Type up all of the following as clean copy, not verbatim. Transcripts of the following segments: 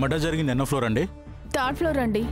Murder జరిగింది ఎన్నో floor అండి? 3rd ఫ్లోర్ అండి.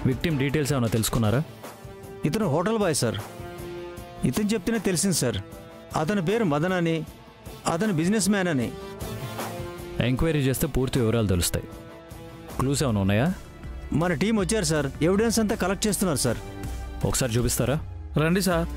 విక్టిమ్ డీటెయిల్స్ ఏమైనా తెలుసుకున్నారా? ఇతను హోటల్ బాయ్ సార్. ఇతను చెప్తేనే తెలిసింది సార్. అతని పేరు మదన్ అని, అతను బిజినెస్ మ్యాన్ అని. ఎంక్వైరీ చేస్తే పూర్తి వివరాలు తెలుస్తాయి. క్లూస్ ఏమైనా ఉన్నాయా? మన టీం వచ్చారు సార్, ఎవిడెన్స్ అంతా కలెక్ట్ చేస్తున్నారు సార్. ఒకసారి చూపిస్తారా? రండి సార్.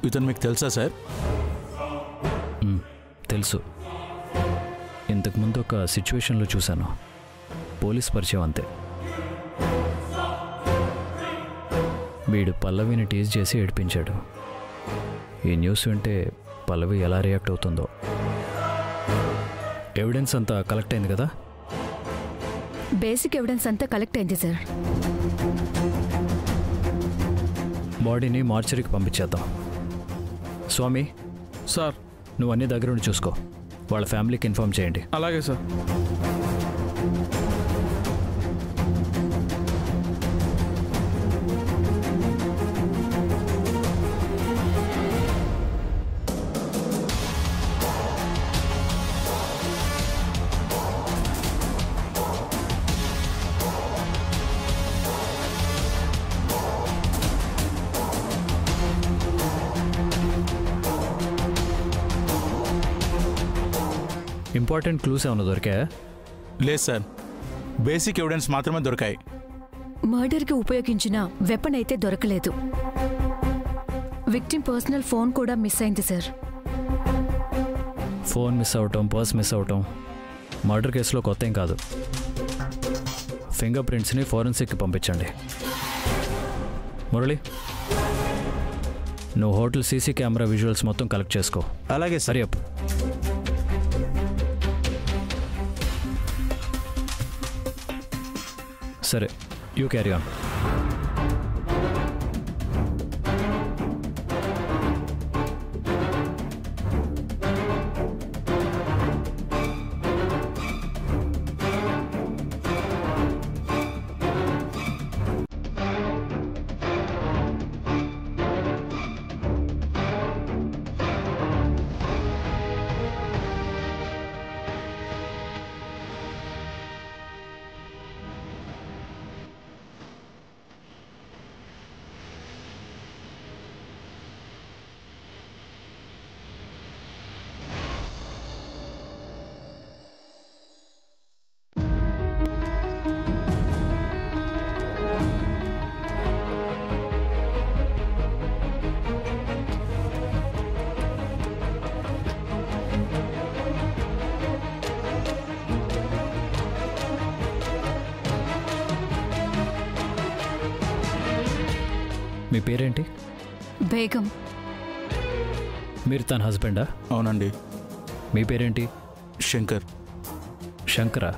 ఇతను మీకు తెలుసా సార్? తెలుసు. ఇంతకుముందు ఒక సిచ్యువేషన్లో చూశాను. పోలీస్ పరిచయం అంతే. వీడు పల్లవిని టీజ్ చేసి ఏడిపించాడు. ఈ న్యూస్ వింటే పల్లవి ఎలా రియాక్ట్ అవుతుందో. ఎవిడెన్స్ అంతా కలెక్ట్ అయింది కదా? బేసిక్ ఎవిడెన్స్ అంతా కలెక్ట్ అయింది సార్. బాడీని మార్చరీకి పంపించేద్దాం. స్వామి సార్, నువ్వు అన్ని దగ్గరుండి చూసుకో. వాళ్ళ ఫ్యామిలీకి ఇన్ఫార్మ్ చేయండి. అలాగే సార్. ఇంపార్టెంట్ క్లూస్ ఏమైనా దొరికాయా? లేదు సార్, బేసిక్ ఎవిడెన్స్ మాత్రమే దొరికాయి. మర్డర్కి ఉపయోగించిన వెపన్ అయితే దొరకలేదు. విక్టిమ్ పర్సనల్ ఫోన్ కూడా మిస్ అయింది సార్. ఫోన్ మిస్ అవటం, పర్స్ మిస్ అవటం మర్డర్ కేసులో కొత్త ఏం కాదు. ఫింగర్ ప్రింట్స్ని ఫోరెన్సిక్కి పంపించండి. మురళి, నువ్వు హోటల్ సీసీ కెమెరా విజువల్స్ మొత్తం కలెక్ట్ చేసుకో. అలాగే సరి అప్. సరే, యూ క్యారీ ఆన్. మీ పేరేంటి? బేగం. మీరు తన హస్బెండా? అవునండి. మీ పేరేంటి? శంకర్. శంకరా?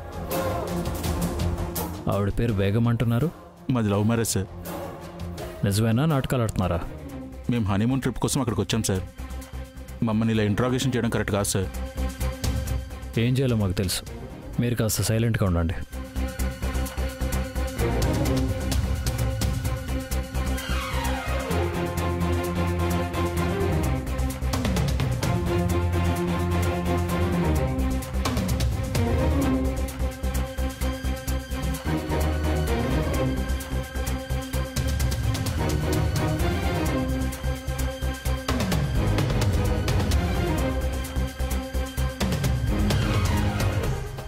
ఆవిడ పేరు బేగం అంటున్నారు. మాది లవ్ మ్యారేజ్ సార్. నిజమేనా, నాటకాలు ఆడుతున్నారా? మేము హనీమూన్ ట్రిప్ కోసం అక్కడికి వచ్చాం సార్. మమ్మల్ని ఇలా ఇంట్రాగేషన్ చేయడం కరెక్ట్ కాదు సార్. ఏం చేయాలో మాకు తెలుసు, మీరు కాస్త సైలెంట్గా ఉండండి.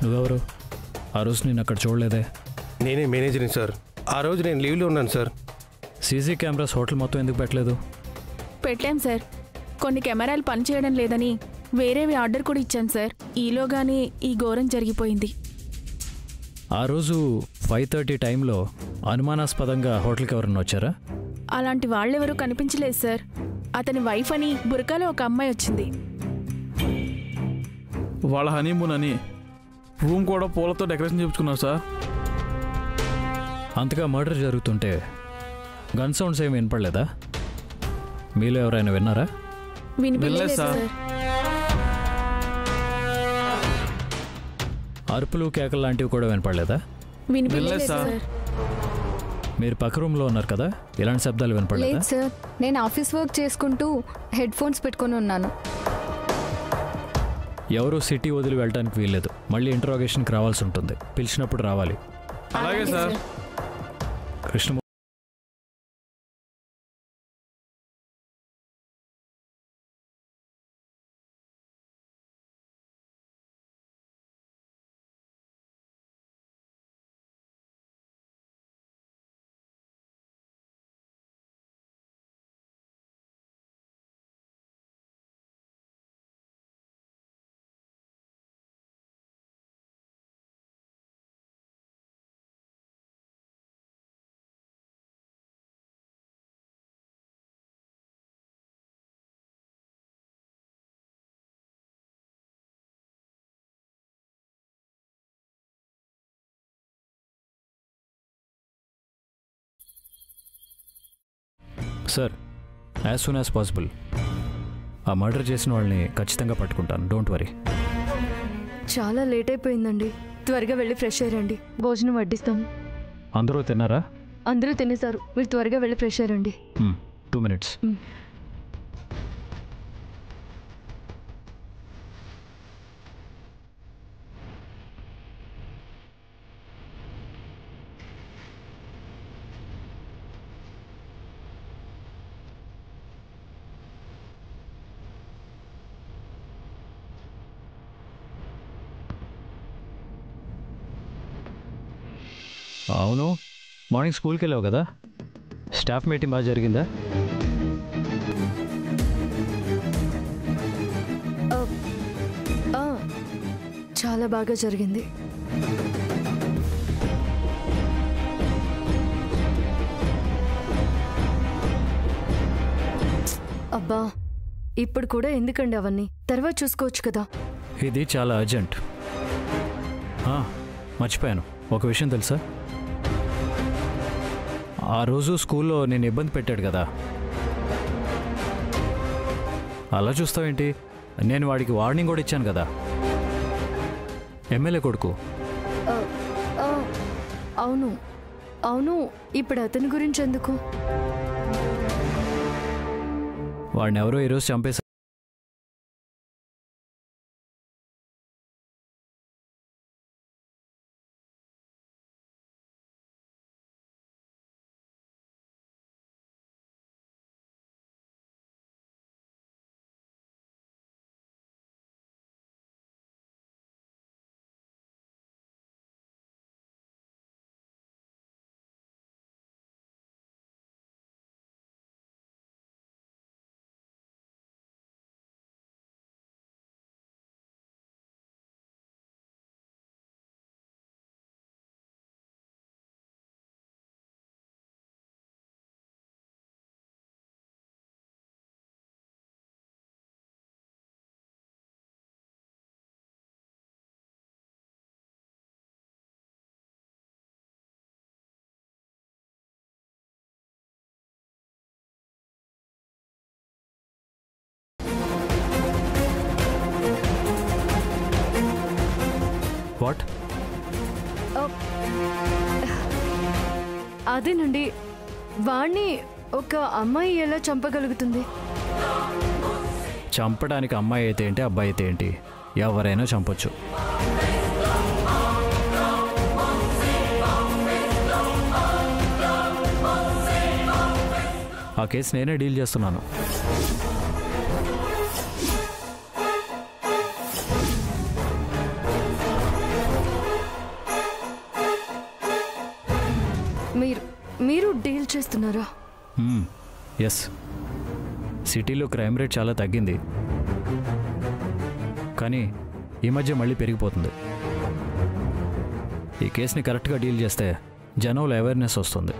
నువ్వెవరు? ఆ రోజు నేను అక్కడ చూడలేదే. నేనే మేనేజర్ని సార్. ఆ రోజు నేను లీవ్లో ఉన్నాను సార్. సీసీ కెమెరాస్ హోటల్ మొత్తం ఎందుకు పెట్టలేదు? పెట్టాం సార్. కొన్ని కెమెరాలు పనిచేయడం లేదని వేరేవి ఆర్డర్ కూడా ఇచ్చాను సార్. ఈలోగానే ఈ ఘోరం జరిగిపోయింది. ఆ రోజు 5:30 టైంలో అనుమానాస్పదంగా హోటల్కి ఎవరన్నా వచ్చారా? అలాంటి వాళ్ళెవరూ కనిపించలేదు సార్. అతని వైఫ్ అని బురకాలో ఒక అమ్మాయి వచ్చింది. వాళ్ళ హనీమూన్ అని రూమ్ కూడా పూలతో డెకరేషన్ చేయించుకున్నారు సార్. అంతగా మర్డర్ జరుగుతుంటే గన్ సౌండ్స్ ఏమి వినపడలేదా? మీలో ఎవరైనా విన్నారా? వినిపించలేదు సార్. సార్. అరుపులు కేకలు లాంటివి కూడా వినపడలేదా? వినిపించలేదు సార్. సార్. మీరు పక్క రూమ్లో ఉన్నారు కదా, ఇలాంటి శబ్దాలు వినపడలేదా? లేదు సార్, నేను ఆఫీస్ వర్క్ చేసుకుంటూ హెడ్ ఫోన్స్ పెట్టుకొని ఉన్నాను. ఎవరు సిటీ వదిలి వెళ్ళడానికి వీల్లేదు. మళ్ళీ ఇంటరాగేషన్కి రావాల్సి ఉంటుంది. పిలిచినప్పుడు రావాలి. అలాగే sir. Krishna sir, as soon as possible ఆ మర్డర్ చేసిన వాళ్ళని ఖచ్చితంగా పట్టుకుంటాను. Don't worry. చాలా లేట్ అయిపోయిందండి. త్వరగా వెళ్ళి ఫ్రెష్ అయ్యండి. భోజనం వడ్డిస్తాం. అందరూ తిన్నారా? అందరూ తినేశారు. మీరు త్వరగా వెళ్ళి ఫ్రెష్ అయ్యండి. 2 minutes. అవును, మార్నింగ్ స్కూల్కి వెళ్ళావు కదా, స్టాఫ్ మీటింగ్ బాగా జరిగిందా? చాలా బాగా జరిగింది. అబ్బా, ఇప్పుడు కూడా ఎందుకండి అవన్నీ? తర్వాత చూసుకోవచ్చు కదా. ఇది చాలా అర్జెంట్. మర్చిపోయాను, ఒక విషయం తెలుసా? ఆ రోజు స్కూల్లో నేను ఇబ్బంది పెట్టాడు కదా, అలా చూస్తావేంటి? నేను వాడికి వార్నింగ్ కూడా ఇచ్చాను కదా. ఎమ్మెల్యే కొడుకు. అవును అవును, ఇప్పుడు అతని గురించి ఎందుకు? వాడిని ఎవరో ఈరోజు చంపేశారు. వాట్? అదేనండి, వాణ్ణి ఒక అమ్మాయి ఎలా చంపగలుగుతుంది? చంపడానికి అమ్మాయి అయితే ఏంటి, అబ్బాయి అయితే ఏంటి, ఎవరైనా చంపొచ్చు. ఆ కేసు నేనే డీల్ చేస్తున్నాను. మీరు డీల్ చేస్తున్నారా? ఎస్. సిటీలో క్రైమ్ రేట్ చాలా తగ్గింది, కానీ ఈ మధ్య మళ్ళీ పెరిగిపోతుంది. ఈ కేసుని కరెక్ట్గా డీల్ చేస్తే జనంలో అవేర్నెస్ వస్తుంది.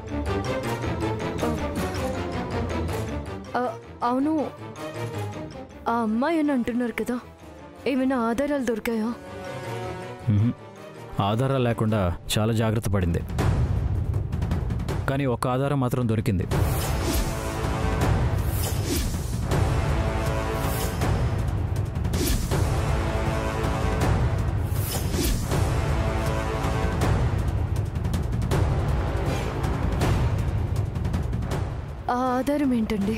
అవును, ఆ అమ్మాయి అని అంటున్నారు కదా, ఏమైనా ఆధారాలు దొరికాయా? ఆధారాలు లేకుండా చాలా జాగ్రత్త పడింది, కానీ ఒక ఆధారం మాత్రం దొరికింది. ఆ ఆధారం ఏంటండి?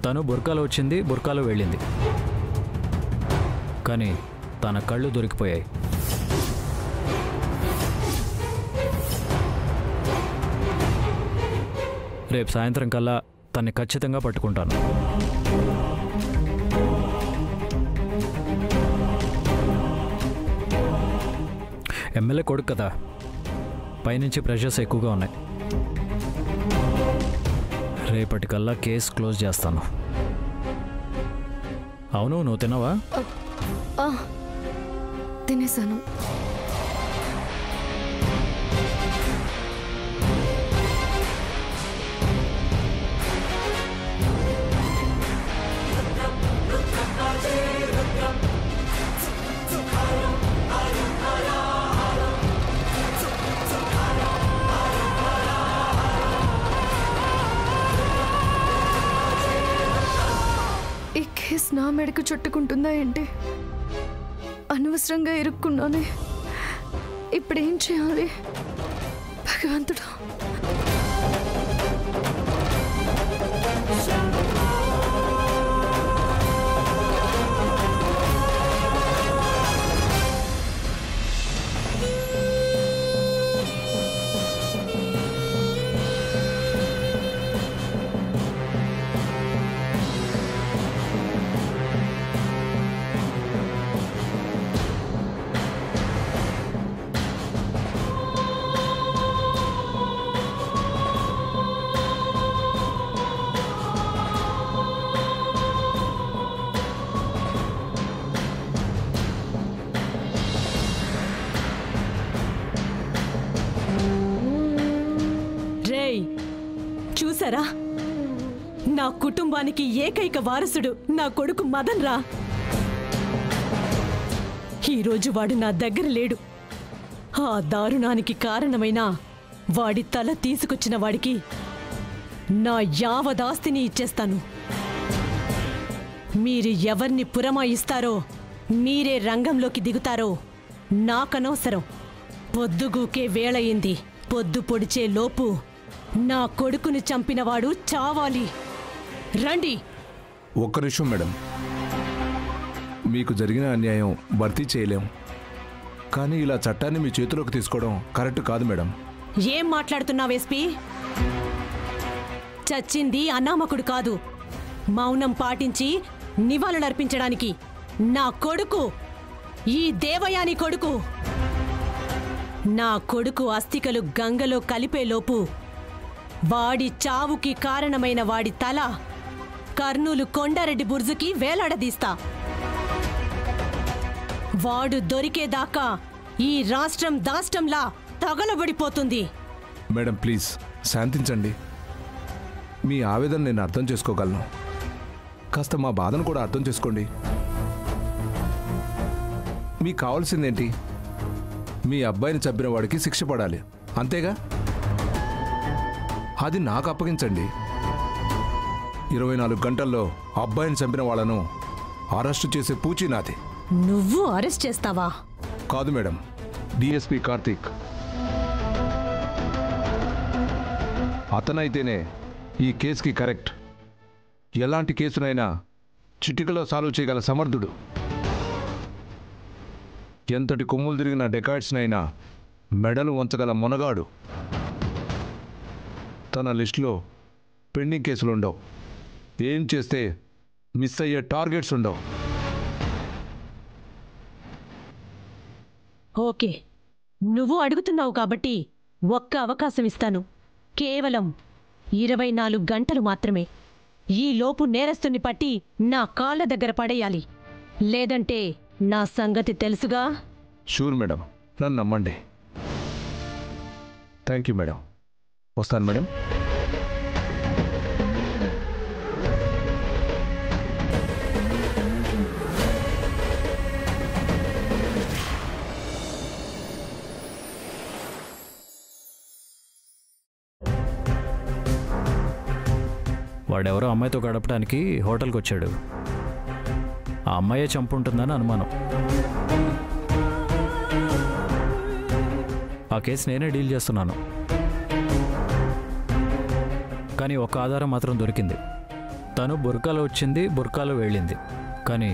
తను బుర్కాలో వచ్చింది, బుర్కాలో వెళ్ళింది, కానీ తన కళ్ళు దొరికిపోయాయి. రేపు సాయంత్రం కల్లా తన్ని ఖచ్చితంగా పట్టుకుంటాను. ఎమ్మెల్యే కొడుకు కదా, పైనుంచి ప్రెషర్స్ ఎక్కువగా ఉన్నాయి. రేపటికల్లా కేసు క్లోజ్ చేస్తాను. అవును, నువ్వు తిన్నావా? తినేసాను. నా మెడకు చుట్టుకుంటుందా ఏంటి? అనవసరంగా ఇరుక్కున్నానే. ఇప్పుడేం చేయాలి భగవంతుడా? చూసారా, నా కుటుంబానికి ఏకైక వారసుడు నా కొడుకు మదన్ రా. ఈరోజు వాడు నా దగ్గర లేడు. ఆ దారుణానికి కారణమైన వాడి తల తీసుకొచ్చిన వాడికి నా యావదాస్తిని ఇచ్చేస్తాను. మీరు ఎవర్ని పురమాయిస్తారో, మీరే రంగంలోకి దిగుతారో నాకనవసరం. పొద్దుగూకే వేళయింది. పొద్దు పొడిచే లోపు నా కొడుకుని చంపినవాడు చావాలి. రండి. ఒక్క నిమిషం మేడం, మీకు జరిగిన అన్యాయం భర్తీ చేయలేం, కానీ ఇలా చట్టాన్ని మీ చేతిలోకి తీసుకోవడం కరెక్ట్ కాదు మేడం. ఏం మాట్లాడుతున్నావు ఎస్పీ? చచ్చింది అనామకుడు కాదు, మౌనం పాటించి నివాళులర్పించడానికి నా కొడుకు, ఈ దేవయాని కొడుకు. నా కొడుకు అస్థికలు గంగలో కలిపేలోపు వాడి చావుకి కారణమైన వాడి తల కర్నూలు కొండారెడ్డి బుర్జుకి వేలాడదీస్తా. వాడు దొరికేదాకా ఈ రాష్ట్రం దాష్టంలా తగలబడిపోతుంది. Madam please శాంతించండి. మీ ఆవేదన నేను అర్థం చేసుకోగలను, కాస్త మా బాధను కూడా అర్థం చేసుకోండి. మీకు కావాల్సిందేంటి? మీ అబ్బాయిని చంపిన వాడికి శిక్ష పడాలి, అంతేగా? అది నాకు అప్పగించండి. 24 గంటల్లో అబ్బాయిని చంపిన వాళ్ళను అరెస్టు చేసే పూచి నాది. నువ్వు అరెస్ట్ చేస్తావా? కాదు మేడం, డిఎస్పి కార్తీక్. అతనైతేనే ఈ కేసుకి కరెక్ట్. ఎలాంటి కేసునైనా చిటికలో సాల్వ్ చేయగల సమర్థుడు. ఎంతటి కొమ్ములు తిరిగిన డెకాయిట్స్నైనా మెడలు వంచగల మొనగాడు. తన లిస్టులో పెండింగ్ కేసులు ఉండవు. ఏం చేస్తే మిస్ అయ్యే టార్గెట్స్ ఉండవు. ఓకే, నువ్వు అడుగుతున్నావు కాబట్టి ఒక్క అవకాశం ఇస్తాను. కేవలం 24 గంటలు మాత్రమే. ఈ లోపు నేరస్తుని పట్టి నా కాళ్ళ దగ్గర పడేయాలి. లేదంటే నా సంగతి తెలుసుగా. షూర్ మేడం, నన్ను నమ్మండి. Thank you madam. వస్తాను మేడం. వాడెవరో అమ్మాయితో గడపడానికి హోటల్కి వచ్చాడు. ఆ అమ్మాయే చంపుంటుందని అనుమానం. ఆ కేసు నేనే డీల్ చేస్తున్నాను. కానీ ఒక ఆధారం మాత్రం దొరికింది. తను బుర్కాలో వచ్చింది, బుర్కాలో వెళ్ళింది. కానీ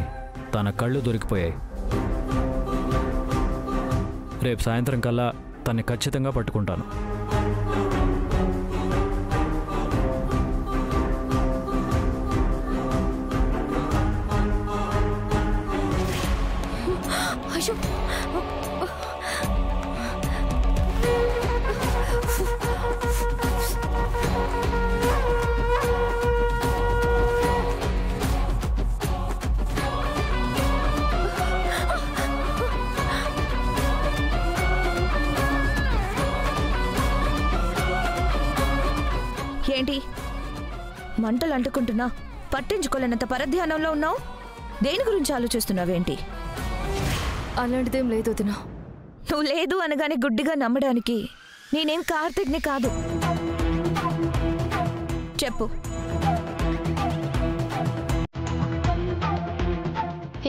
తన కళ్ళు దొరికిపోయాయి. రేపు సాయంత్రం కల్లా తన్ని ఖచ్చితంగా పట్టుకుంటాను. ఏంటి మంటలు అంటుకుంటున్నా పట్టించుకోలేనంత పరధ్యానంలో ఉన్నావు? దేని గురించి ఆలోచిస్తున్నావేంటి? అలాంటిదేం లేదు వదినా. నువ్వు లేదు అనగానే గుడ్డిగా నమ్మడానికి నేనేం కార్తీక్ని కాదు. చెప్పు.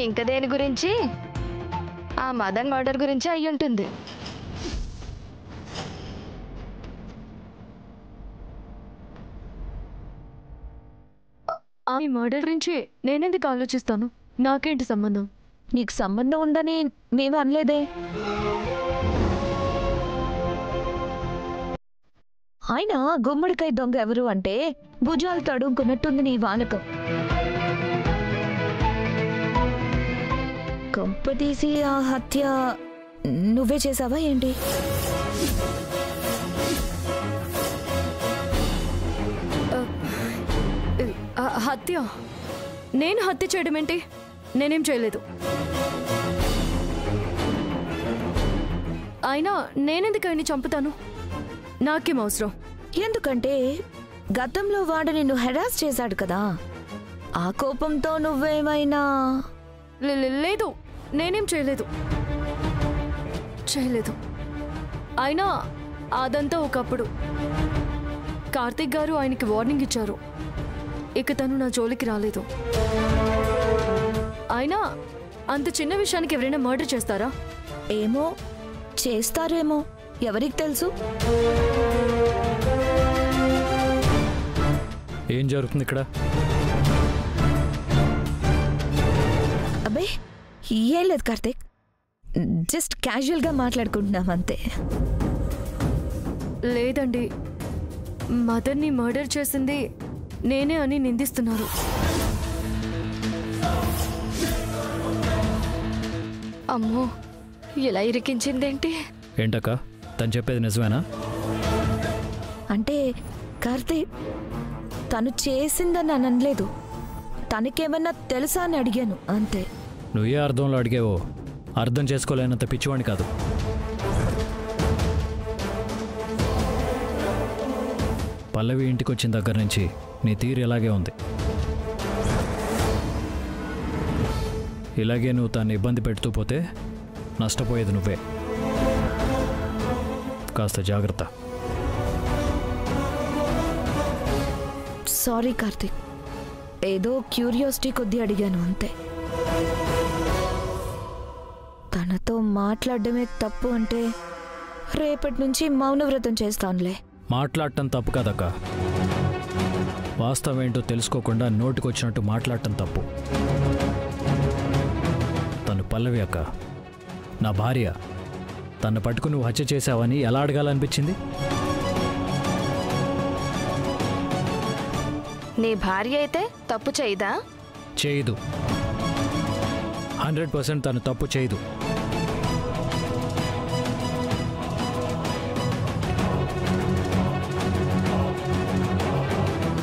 ఇంకా దేని గురించి? ఆ మదన్ మర్డర్ గురించి అయి ఉంటుంది. ఆ మర్డర్ గురించి నేనెందుకు ఆలోచిస్తాను? నాకేంటి సంబంధం? నీకు సంబంధం ఉందని మేము అనలేదే. ఆయన గుమ్మడికాయ దొంగ ఎవరు అంటే భుజాలు తడుముకున్నట్టుంది నీ వానకం. కంపతీసి ఆ హత్య నువ్వే చేసావా ఏంటి? హత్య? నేను హత్య చేయడం ఏంటి? నేనేం చేయలేదు. అయినా నేనెందుకు ఆయన్ని చంపుతాను? నాకేం అవసరం? ఎందుకంటే గతంలో వాడు నిన్ను హెరాస్ చేశాడు కదా, ఆ కోపంతో నువ్వేమైనా? లేదు, నేనేం చేయలేదు. అయినా అదంతా ఒకప్పుడు. కార్తీక్ గారు ఆయనకి వార్నింగ్ ఇచ్చారు. ఇక తను నా జోలికి రాలేదు. అయినా అంత చిన్న విషయానికి ఎవరైనా మర్డర్ చేస్తారా? ఏమో, చేస్తారేమో, ఎవరికి తెలుసు? ఏం జరుగుతుంది ఇక్కడ? అబ్బే ఏం లేదు కార్తీక్, జస్ట్ క్యాజువల్గా మాట్లాడుకుంటున్నాం అంతే. లేదండి, మదర్ని మర్డర్ చేసింది నేనే అని నిందిస్తున్నారు. అమ్మో, ఇలా ఇరికించిందేంటి? ఏంటక్క, తను చెప్పేది నిజమేనా? అంటే కార్తీక్, తను చేసిందని అనలేదు, తనకేమన్నా తెలుసా అని అడిగాను అంతే. నువ్వు ఏ అర్థంలో అడిగావో అర్థం చేసుకోలేనంత పిచ్చివాణ్ణి కాదు. పల్లవి ఇంటికి వచ్చిన దగ్గర నుంచి నీ తీరు ఇలాగే ఉంది. ఇలాగే నువ్వు తను ఇబ్బంది పెడుతూ పోతే నష్టపోయేది నువ్వే. కాస్త జాగ్రత్త. సారీ కార్తీక్, ఏదో క్యూరియాసిటీ కొద్దీ అడిగాను అంతే. తన తనతో మాట్లాడడమే తప్పు అంటే రేపటి నుంచి మౌనవ్రతం చేస్తానులే. మాట్లాడటం తప్పు కదక్క. వాస్తవం ఏంటో తెలుసుకోకుండా నోటికొచ్చినట్టు మాట్లాడటం తప్పు. తను పల్లవి అక్క, నా భార్య. తను పట్టుకుని నువ్వు హత్య చేశావని ఎలా అడగాలనిపించింది? నీ భార్య అయితే తప్పు చేయదా? చేయదు. 100% తను తప్పు చేయదు.